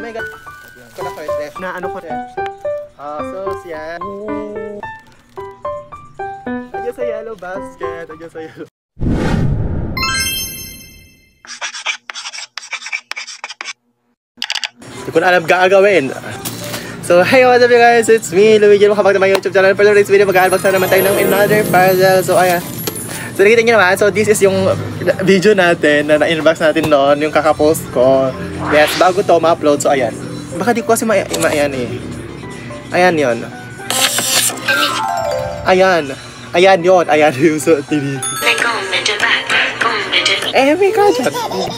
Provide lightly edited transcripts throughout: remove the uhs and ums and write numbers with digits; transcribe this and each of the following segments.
my god. Ito na first na ano ko rin. So siya. Nandiyan sa yellow basket. Nandiyan sa yellow. Hindi ko na alam gagawin. So, hey, what's up you guys? It's me, Luigi. Welcome back to my YouTube channel. For today's video, mag-unbox na naman tayo ng another parcel. So, ayan. So, nakita nyo naman. So, this is yung video natin na na-unbox natin noon. Yung kakapost ko. Yes, bago to ma-upload. So, ayan. Baka di ko kasi ayan eh. Ayan yun. Ayan. Ayan yun. Ayan yung so, TV. Eh, may kadyan.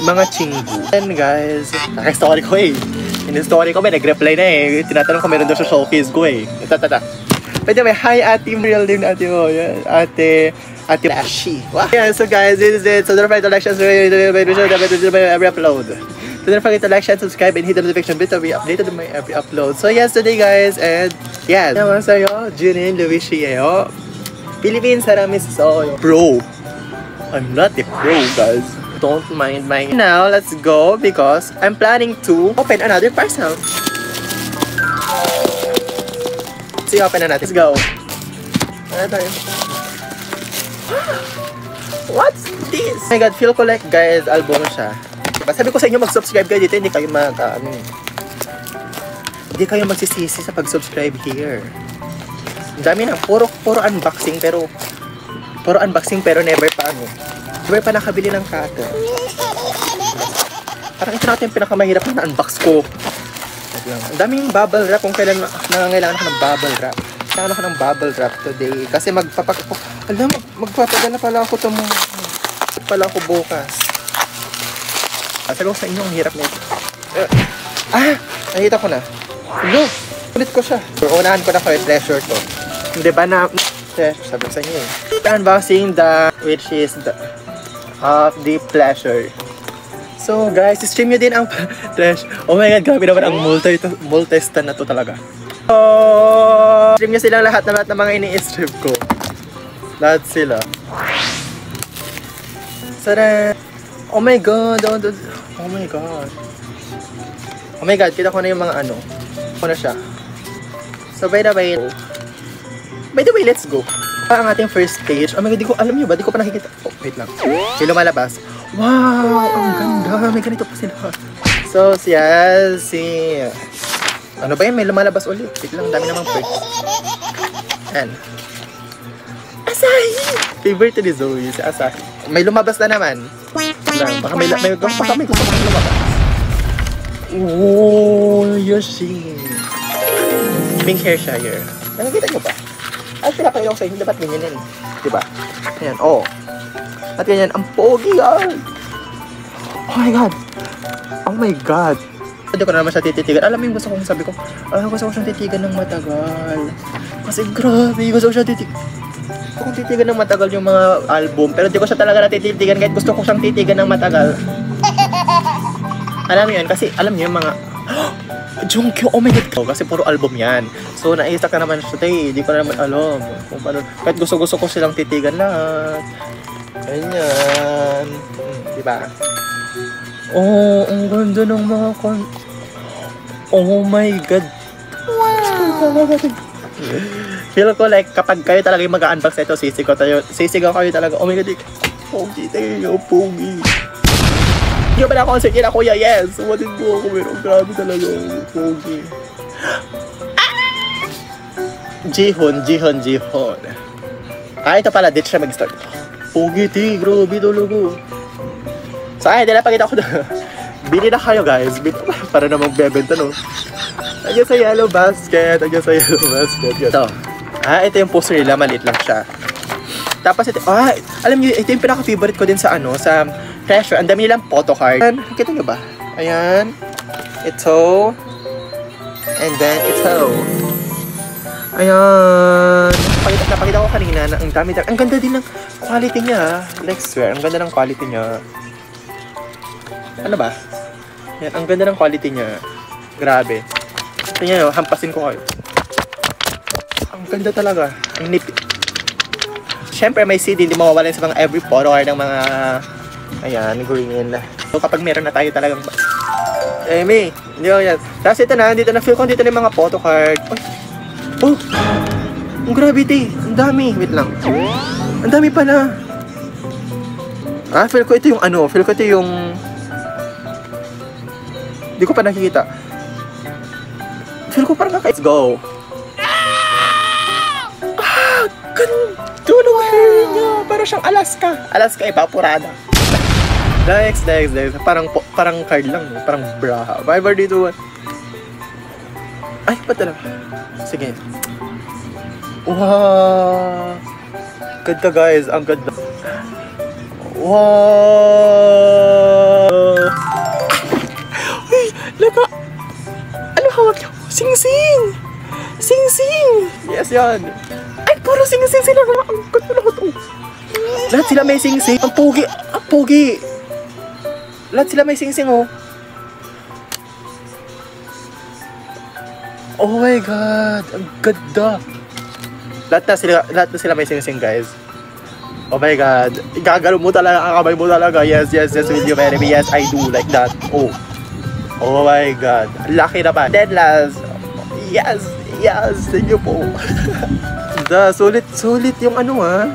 Mga chingu. And guys, naka-story ko eh. In-story ko, may nag-reply na eh. Tinatanong ko meron doon sa showcase ko eh. Tata. Pwede may hi ate, real name ate mo. Ate Flashy. Wow. Yeah, so guys, this is it. So don't forget to like, share, every upload. So don't forget to like, share, subscribe, and hit the notification bell to be updated on my every upload. So yes, today guys, and yes. Naman sa'yo, Junin Luisio. Philippines, Haramis, so pro. I'm not a pro, guys. Don't mind my... Now, let's go because I'm planning to open another parcel. See, open na natin. Let's go. Ano tayo? What's this? Oh my god, feel ko like, guys, album siya. Diba? Sabi ko sa inyo, mag-subscribe kayo dito. Hindi kayo hindi kayo magsisisi sa pag-subscribe here. Ang dami na. Puro unboxing, pero... Puro unboxing, pero never pa ano. Never pa nakabili ng cutter. Parang ito natin yung pinakamahirap na na-unbox ko. Ang daming bubble wrap kung kailan nangangailangan ako ng bubble wrap. Kailangan ako ng bubble wrap today. Kasi magpapadala pala ako pala ako bukas. Sabi ko sa inyo, ang hirap na ito. Nakita ko na. Hello! Ulit ko siya. Unahan ko na ko yung treasure to. Hindi ba na... Sabi ko sa inyo eh. Unboxing which is the pleasure. So guys, stream nyo din ang trash. Oh my god, grabe naman ang multi-stand na to talaga. Stream nyo silang lahat ng mga ini-stream ko. Lahat sila. Sada. Oh my god. Oh my god. Oh my god, kita ko na yung mga ano. Ako na siya. So by the way, let's go. Ang ating first page. Oh my god, alam nyo ba? Di ko pa nakikita. Oh, wait lang. Yung lumalabas. Wow! Ang ganda. May ganito pa sila. So, ano ba yun? May lumalabas ulit. Wait lang, dami namang perks. Ayan. Asahi! Favorite ni Zoe, si Asahi. May lumabas na naman. Baka may gusto kong lumabas. Oh, Yoshi. Pink hair shire. Nakikita nyo ba? At pinapakita ko sa inyo, dapat ganyan yun. Diba? Ayan, oh. At ganyan, ang pogi yan. Oh my god. Oh my god. Hindi ko na naman siya tititigan. Alam mo yung gusto kong sabi ko, gusto ko siyang titigan ng matagal. Kasi grabe, gusto ko siyang titigan. Gusto kong titigan ng matagal yung mga album. Pero hindi ko siya talaga natititigan kahit gusto ko siyang titigan ng matagal. Alam mo yun, kasi alam niyo yung mga... Jungkook, oh my god. Kasi puro album yan. So, naistak na naman siya. Hindi ko na naman alam kung paano. Kahit gusto ko silang titigan lahat. Ganyan. Diba? Oh, ang ganda ng mga oh my god. Wow. Feel ko like kapag kayo talaga yung mag-unbox na ito, sisigaw kayo talaga. Oh my god, pogi tayo, pogi. Hindi ko pala concert nila, kuya, yes! Sumatin mo ako, pero grabe talaga, pogi. Jihon. Ito pala, dito siya mag-start. Pogi, grabe talaga. So, nilapagit ako na. Bili na kayo, guys. Para na magbebenta, no? Nandiyan sa yellow basket. Ito. Ito yung poster nila, maliit lang siya. Tapos ito, alam niyo, ito yung pinaka-favorite ko din sa sa treasure. Ang dami nilang photocard. Kita nyo ba? Ayan. Ito. And then ito. Ayan. Napakita ko kanina na ang dami. Ang ganda din ng quality niya. Like swear, ang ganda ng quality niya. Ano ba? Yan, ang ganda ng quality niya. Grabe. Tingnan nyo, hampasin ko kayo. Ang ganda talaga. Ang nipit. Siyempre may CD, hindi mawawala sa mga every photocard ng mga ayan, green. So kapag meron na tayo talagang Amy, hindi ako yan. Tapos ito na, dito na, feel ko dito na yung mga photo card. Ay. Oh! Ang gravity! Ang dami! Wait lang. Ang dami pala. Feel ko ito yung ano, feel ko ito yung... Hindi ko pa nakikita. Feel ko parang let's go. Ganda ng hair niya. Parang siyang Alaska. Alaska evaporada. Next. Parang card lang. Parang bra. Viber dito. Ay, ba't talaga? Sige. Wow. Ganda guys. Ang ganda. Wow. Uy, laka. Ano hawak niyo? Sing-sing. Sing-sing. Yes, yan. Ay, puro sing-sing sila. Ang ganda na ito. Lahat sila may sing-sing. Ang pogi. Ang pogi. Lahat sila may sing-sing, oh. Oh my God. Ang ganda. Lahat na sila may sing-sing, guys. Oh my God. Gagalo mo talaga. Ang kamay mo talaga. Yes. Will you marry me? Yes, I do. Like that. Oh. Oh my God. Lucky naman. Dead last. Yes. Thank you po. Sulit yung ano, ha.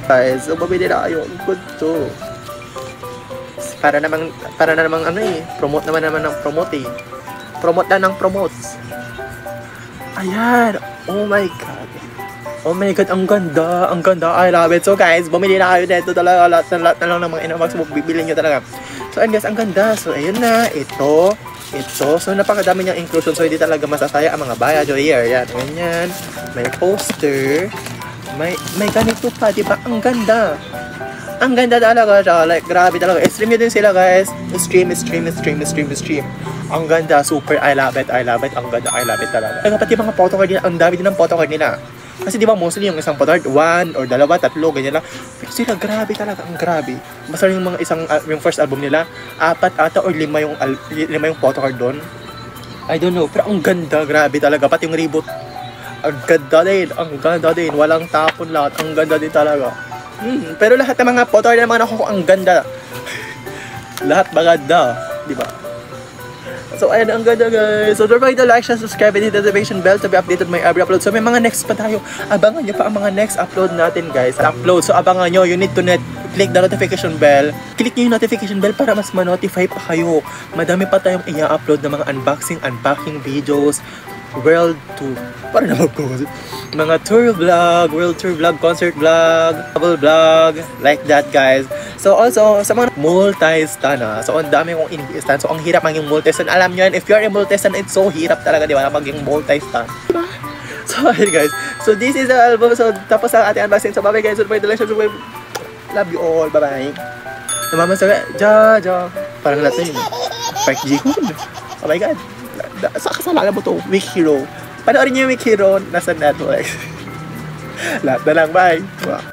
Guys, so mabili na kayo. Good to. Para na namang ano eh. Promote naman ng promote eh. Promote na ng promotes. Ayan. Oh my God. Oh my God, ang ganda. I love it. So guys, bumili na kayo dito talaga. Lahat na lang ng mga Innomax mo, bibili nyo talaga. So ayun guys, ang ganda. So ayun na, ito. So napakadami niyang inclusion. So hindi talaga masasaya ang mga bayad here. Yan, ganyan. May poster. May ganito pa, di ba? Ang ganda. Ang ganda talaga siya. Like, grabe talaga. Stream nyo din sila guys. Stream. Ang ganda. Super. I love it. Ang ganda. I love it talaga. Ay, pati mga photo card nila. Ang dami din ng photo card nila. Kasi di ba mostly yung isang photo card, 1 or 2, 3, ganyan lang. Pero sila, grabe talaga. Ang grabe. Basta yung mga yung first album nila, 4 ata or 5 yung photo card doon. I don't know. Pero ang ganda. Grabe talaga. Pati yung reboot. Ang ganda din. Walang tapon lahat. Ang ganda din talaga. Pero lahat ng mga photo card ng mga nakuha, ang ganda. Lahat maganda. Diba? So, ayun, ang ganda guys. So, don't forget to like, share, subscribe, and hit the notification bell to be updated my every upload. So, may mga next pa tayo. Abangan nyo pa ang mga next upload natin guys. So, abangan nyo. You need to click the notification bell. Click nyo yung notification bell para mas ma-notify pa kayo. Madami pa tayong i-upload ng mga unboxing videos. World tour. Para na mag-post. Mga tour vlog, world tour vlog, concert vlog, travel vlog, like that guys. So also, sa mga multi-stand so ang dami kong ini-stand. So ang hirap maging multi-stand. Alam nyo yan, if you're a multi-stand, it's so hirap talaga, di ba, maging multi-stand. So ayun guys. So this is the album. So tapos ang ating unboxing. So bye guys. So bye. Love you all. Bye-bye. Namamasaga. Ja. Parang natin yun. Park Ji-hoon. Oh my God. Sa kasalanan mo to, Week Hero. Panoorin niyo yung Week Hero, nasa Netflix. Lahat na lang, bye! Wow.